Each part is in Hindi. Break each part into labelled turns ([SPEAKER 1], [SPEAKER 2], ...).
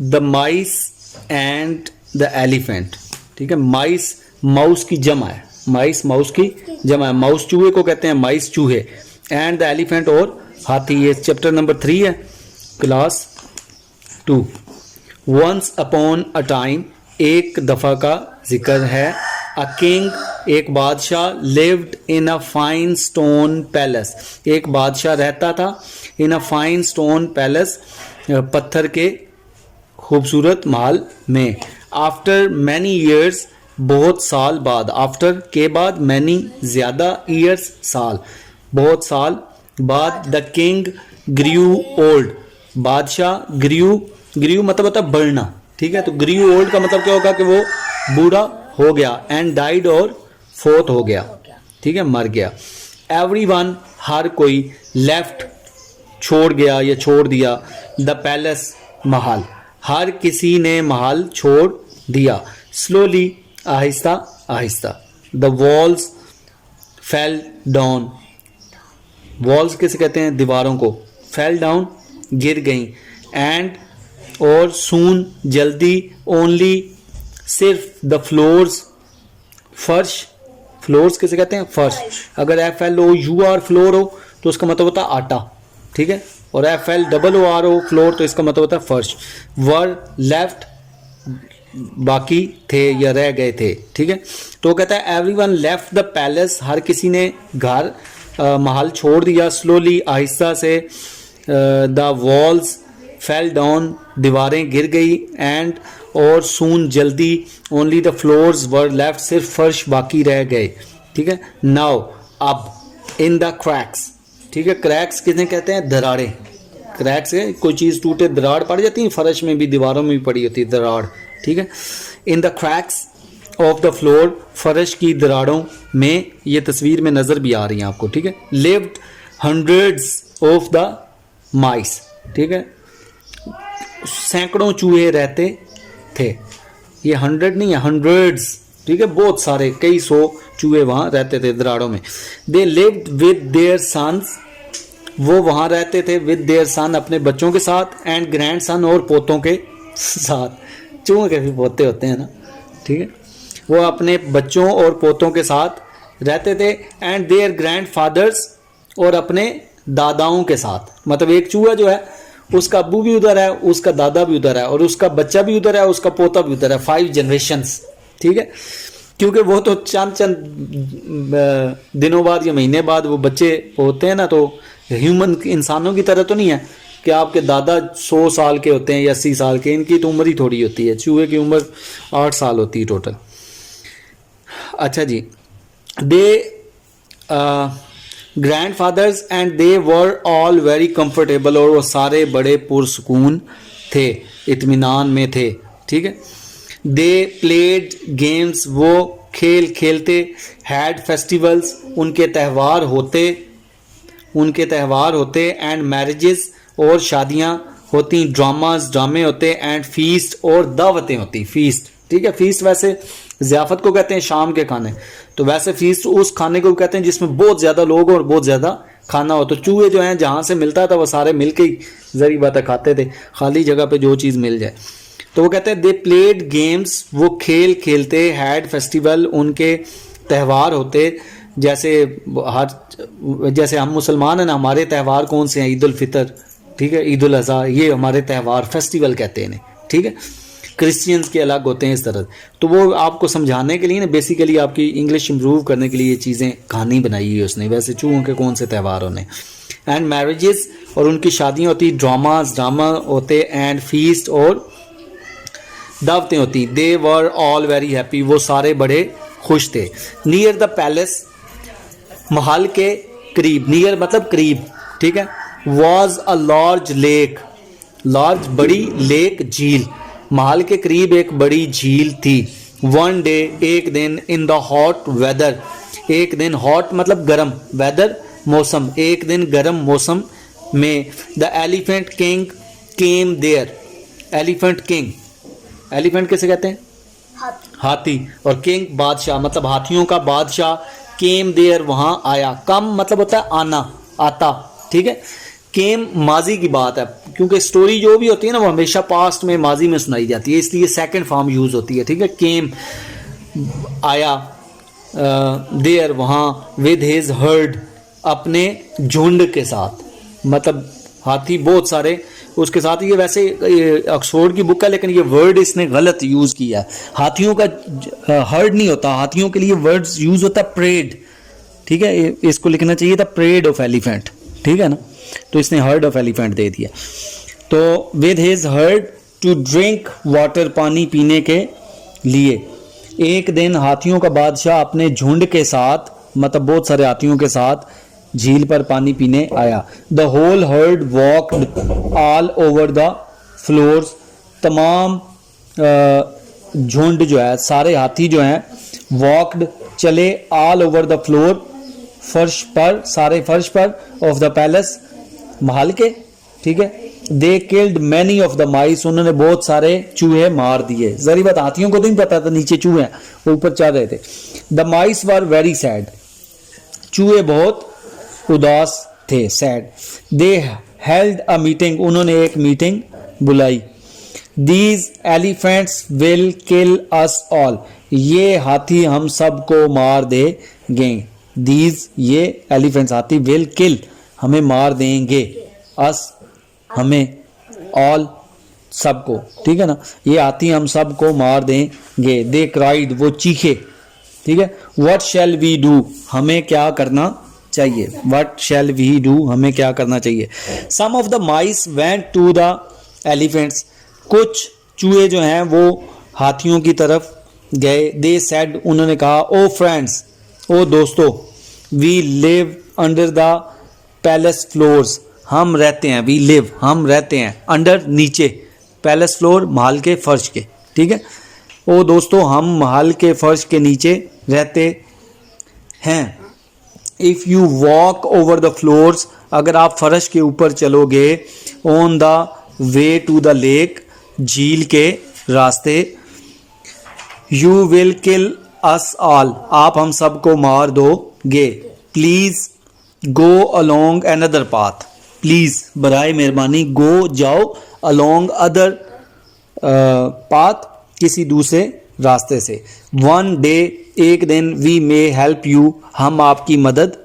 [SPEAKER 1] The mice and the elephant. ठीक है, माइस माउस की जमा है, माइस माउस की जमा है, माउस चूहे को कहते हैं माइस चूहे, एंड द एलिफेंट और हाथी। ये चैप्टर नंबर 3 है, class 2। Once upon a time, एक दफ़ा का जिक्र है। अ किंग, एक बादशाह, lived in a fine stone palace, एक बादशाह रहता था in a fine stone palace, पत्थर के खूबसूरत महल में। आफ्टर मैनी ईयर्स, बहुत साल बाद, आफ्टर के बाद, मैनी ज़्यादा, ईयर्स साल, बहुत साल बाद। द किंग ग्रीव ओल्ड, बादशाह ग्रीव, ग्रीव मतलब होता है बढ़ना। ठीक है, तो ग्रीव ओल्ड का मतलब क्या होगा कि वो बूढ़ा हो गया। एंड डाइड, और फोत हो गया। ठीक है, मर गया। एवरीवन, हर कोई। लेफ्ट, छोड़ गया या छोड़ दिया। द पैलेस, महल, हर किसी ने महल छोड़ दिया। Slowly, Aahista Aahista. The walls fell down, walls किसे कहते हैं, दीवारों को। फेल डाउन, गिर गई। एंड, और सून, जल्दी। ओनली, सिर्फ। द फ्लोर्स, फर्श, फ्लोर्स किसे कहते हैं, फर्श। अगर FLOUR फ्लोर हो तो उसका मतलब होता है आटा। ठीक है, और FLOOR हो फ्लोर तो इसका मतलब होता है फर्श। वर, लेफ्ट, बाकी थे या रह गए थे। ठीक है, तो कहता है एवरीवन लेफ्ट द पैलेस, हर किसी ने घर महल छोड़ दिया। स्लोली, आहिस्ता से। द वॉल्स फेल डाउन, दीवारें गिर गई। एंड, और सून, जल्दी। Only the floors were left, सिर्फ फर्श बाकी रह गए। ठीक है, नाउ, अब। इन द क्रैक्स, ठीक है, क्रैक्स किसे कहते हैं, दरारें। क्रैक्स है कोई चीज़ टूटे, दरार पड़ जाती है, फर्श में भी दीवारों में भी पड़ी होती है दरार। ठीक है, in the cracks of the floor, फर्श की दरारों में। ये तस्वीर में नज़र भी आ रही है आपको। ठीक है, लिव्ड हंड्रेड्स ऑफ द माइस, ठीक है, सैकड़ों चूहे रहते थे। ये 100 नहीं है, हंड्रेड्स। ठीक है, बहुत सारे, कई सौ चूहे वहाँ रहते थे दरारों में। They lived with their sons, वो वहाँ रहते थे विद देयर सन, अपने बच्चों के साथ। एंड ग्रैंड सन, और पोतों के साथ। चूहे के भी पोते होते हैं ना। ठीक है, वो अपने बच्चों और पोतों के साथ रहते थे। एंड देयर ग्रैंड फादर्स, और अपने दादाओं के साथ। मतलब एक चूहा जो है उसका अब्बू भी उधर है, उसका दादा भी उधर है, और उसका बच्चा भी उधर है, उसका पोता भी उधर है। 5 जनरेशंस। ठीक है, क्योंकि वो तो चंद दिनों बाद या महीने बाद वो बच्चे होते हैं ना, तो ह्यूमन इंसानों की तरह तो नहीं है कि आपके दादा 100 साल के होते हैं या 80 साल के। इनकी तो उम्र ही थोड़ी होती है, चूहे की उम्र 8 साल होती है टोटल। अच्छा जी, the grandfathers and they were all very comfortable, और वो सारे बड़े पुरसकून थे, इत्मीनान में थे। ठीक है, दे प्लेड गेम्स, वो खेल खेलते। हैड फेस्टिवल्स, उनके त्यौहार होते। एंड मैरिजेस, और शादियां होती। ड्रामास, ड्रामे होते। एंड फीस्ट, और दावतें होती। फीस्ट, ठीक है, फीस्ट वैसे ज़ियाफ़त को कहते हैं शाम के खाने, तो वैसे फीस्ट उस खाने को कहते हैं जिसमें बहुत ज़्यादा लोग और बहुत ज़्यादा खाना हो। तो चूहे जो हैं जहाँ से मिलता था वो सारे मिल के ही ज़री बात खाते थे, खाली जगह पे जो चीज़ मिल जाए। तो वो कहते हैं दे प्लेड गेम्स, वो खेल खेलते। हैड फेस्टिवल, उनके त्यौहार होते। जैसे हम मुसलमान हैं ना, हमारे त्यौहार कौन से हैं, ईद उल फितर, ठीक है, ईद उल अज़हा, ये हमारे त्यौहार फेस्टिवल कहते हैं इन्हें। ठीक है, क्रिश्चियंस के अलग होते हैं इस तरह। तो वो आपको समझाने के लिए ना, बेसिकली आपकी इंग्लिश इंप्रूव करने के लिए ये चीज़ें कहानी बनाई है उसने। वैसे चूहों के कौन से त्यौहार होने। एंड मैरिजेस, और उनकी शादियाँ होती। ड्रामा होते। एंड फीस्ट, और दावतें होती। दे वर ऑल वेरी हैप्पी, वो सारे बड़े खुश थे। नियर द पैलेस, महल के करीब। नियर मतलब करीब। ठीक है, was a large lake, large बड़ी, लेक झील। महल के करीब एक बड़ी झील थी। वन डे, एक दिन। इन द हॉट वेदर, एक दिन। हॉट मतलब गर्म, वेदर मौसम, एक दिन गर्म मौसम में। The elephant king came there, elephant king, elephant किसे कहते हैं, हाथी। और किंग बादशाह, मतलब हाथियों का बादशाह। केम देयर, वहाँ आया। कम मतलब होता है आना, आता। ठीक है, केम माजी की बात है, क्योंकि स्टोरी जो भी होती है ना वो हमेशा पास्ट में, माजी में सुनाई जाती है, इसलिए सेकंड फॉर्म यूज होती है। ठीक है, केम आया, देयर वहाँ, विद हिज हर्ड अपने झुंड के साथ, मतलब हाथी बहुत सारे उसके साथ। ये वैसे ऑक्सफोर्ड की बुक है लेकिन ये वर्ड इसने गलत यूज किया है। हाथियों का हर्ड नहीं होता, हाथियों के लिए वर्ड्स यूज होता है प्रेड। ठीक है, इसको लिखना चाहिए था प्रेड ऑफ एलिफेंट। ठीक है ना, तो इसने हर्ड ऑफ एलिफेंट दे दिया। तो with his herd to drink water, पानी पीने के लिए। एक दिन हाथियों का बादशाह अपने झुंड के साथ, मतलब बहुत सारे हाथियों के साथ झील पर पानी पीने आया। The whole herd walked all over the floors, तमाम झुंड जो है, सारे हाथी जो हैं, वॉकड चले, ऑल ओवर द फ्लोर फर्श पर, सारे फर्श पर, ऑफ द पैलेस महल के। ठीक है, they killed many of the माइस, उन्होंने बहुत सारे चूहे मार दिए। जरी बात, हाथियों को तो नहीं पता था नीचे चूहे हैं, वो ऊपर चढ़ रहे थे। The mice were very sad, चूहे बहुत उदास थे, sad. They held a meeting, उन्होंने एक मीटिंग बुलाई। These elephants will kill us all, ये हाथी हम सबको मार देंगे। दीज, ये एलिफेंट्स हाथी, विल किल हमें मार देंगे, अस हमें, ऑल सबको। ठीक है ना, ये हाथी हम सबको मार देंगे। दे क्राइड, वो चीखे। ठीक है, व्हाट शैल वी डू, हमें क्या करना चाहिए। व्हाट शैल वी डू, हमें क्या करना चाहिए। Some of the mice went to the elephants, कुछ चूहे जो हैं वो हाथियों की तरफ गए। दे सेड, उन्होंने कहा, ओ फ्रेंड्स, ओ दोस्तों, we live under the palace floors, हम रहते हैं, वी लिव, हम रहते हैं, अंडर नीचे, पैलेस फ्लोर महल के फर्श के। ठीक है, ओ दोस्तों, हम महल के फर्श के नीचे रहते हैं। If you walk over the floors, अगर आप फर्श के ऊपर चलोगे, on the way to the lake, झील के रास्ते, you will kill us all, आप हम सबको मार दोगे। Please go along another path, please बराए मेहरबानी, गो जाओ, अलोंग अदर पाथ, किसी दूसरे रास्ते से। वन डे, एक दिन, वी मे हेल्प यू, हम आपकी मदद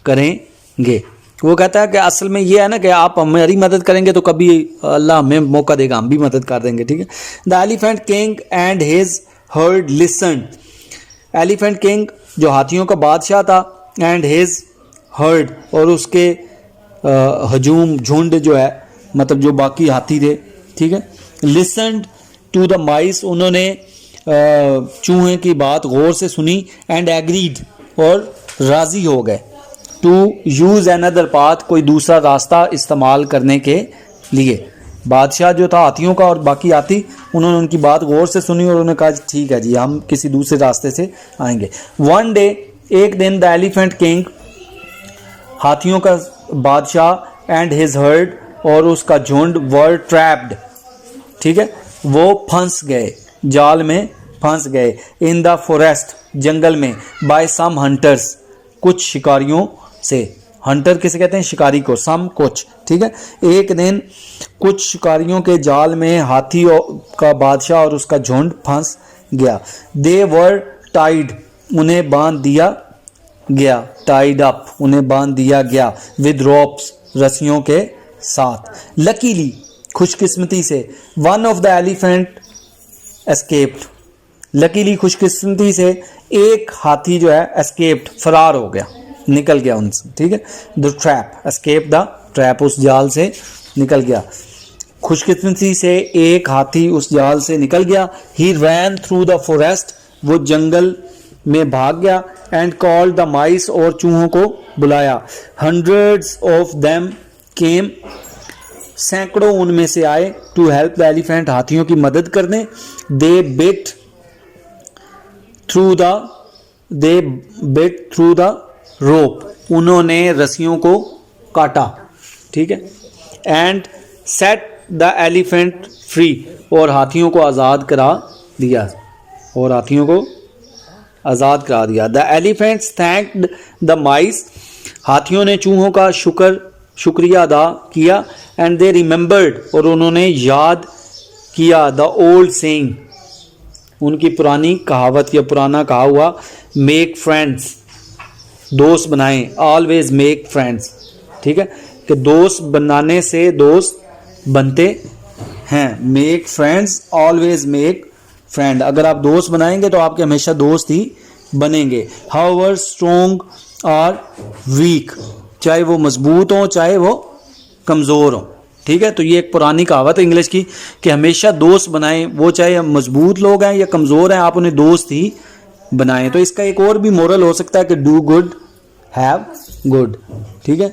[SPEAKER 1] करेंगे। वो कहता है कि असल में ये है ना कि आप हमारी मदद करेंगे तो कभी अल्लाह हमें मौका देगा, हम भी मदद कर देंगे। ठीक है, the elephant king and his heard listen, elephant king जो हाथियों का बादशाह था, एंड हिज हर्ड, और उसके हजूम झुंड जो है, मतलब जो बाकी हाथी थे। ठीक है, लिसनड टू द माइस, उन्होंने चूहे की बात गौर से सुनी। एंड एग्रीड, और राजी हो गए। टू यूज अनदर पाथ, कोई दूसरा रास्ता इस्तेमाल करने के लिए। बादशाह जो था हाथियों का और बाकी हाथी, उन्होंने उनकी बात गौर से सुनी और उन्होंने कहा ठीक है जी, हम किसी दूसरे रास्ते से आएंगे। वन डे, एक दिन, द एलिफेंट किंग, हाथियों का बादशाह, एंड हिज हर्ड, और उसका झुंड, वर ट्रैप्ड, ठीक है, वो फंस गए, जाल में फंस गए। इन द फॉरेस्ट, जंगल में, बाय सम हंटर्स, कुछ शिकारियों से। हंटर किसे कहते हैं? शिकारी को। सम, कुछ। ठीक है, एक दिन कुछ शिकारियों के जाल में हाथी का बादशाह और उसका झुंड फंस गया। दे वर टाइड, उन्हें बांध दिया गया। टाइड अप, उन्हें बांध दिया गया। विद रोप्स, रस्सियों के साथ। लकीली, खुशकिस्मती से, one of the elephant escaped, luckily, खुशकिस्मती से एक हाथी जो है एस्केप्ड, फरार हो गया, निकल गया उनसे। ठीक है, the trap, escape the trap, उस जाल से निकल गया। खुशकिस्मती से एक हाथी उस जाल से निकल गया। ही रैन थ्रू द फॉरेस्ट, वो जंगल में भाग गया। एंड कॉल्ड द माइस, और चूहों को बुलाया। हंड्रेड्स ऑफ देम केम, सैकड़ों उनमें से आए। टू हेल्प द एलिफेंट, हाथियों की मदद करने। दे बिट थ्रू द रोप, उन्होंने रस्सियों को काटा। ठीक है, and set the elephant free, और हाथियों को आज़ाद करा दिया, और हाथियों को आज़ाद करा दिया। द एलिफेंट्स थैंक्ड द माइस, हाथियों ने चूहों का शुक्र शुक्रिया अदा किया, एंड दे रिमेंबर्ड, और उन्होंने याद किया, द ओल्ड सेइंग, उनकी पुरानी कहावत या पुराना कहा हुआ, मेक फ्रेंड्स, दोस्त बनाएं, ऑलवेज मेक फ्रेंड्स, ठीक है, कि दोस्त बनाने से दोस्त बनते हैं, make friends, always make friend, अगर आप दोस्त बनाएंगे तो आपके हमेशा दोस्त ही बनेंगे। हाउएवर स्ट्रोंग और वीक, चाहे वो मजबूत हो चाहे वो कमज़ोर हो, ठीक है। तो ये एक पुरानी कहावत है इंग्लिश की कि हमेशा दोस्त बनाएं, वो चाहे मजबूत लोग हैं या कमज़ोर हैं, आप उन्हें दोस्त ही बनाएं। तो इसका एक और भी मोरल हो सकता है कि डू गुड हैव गुड, ठीक है।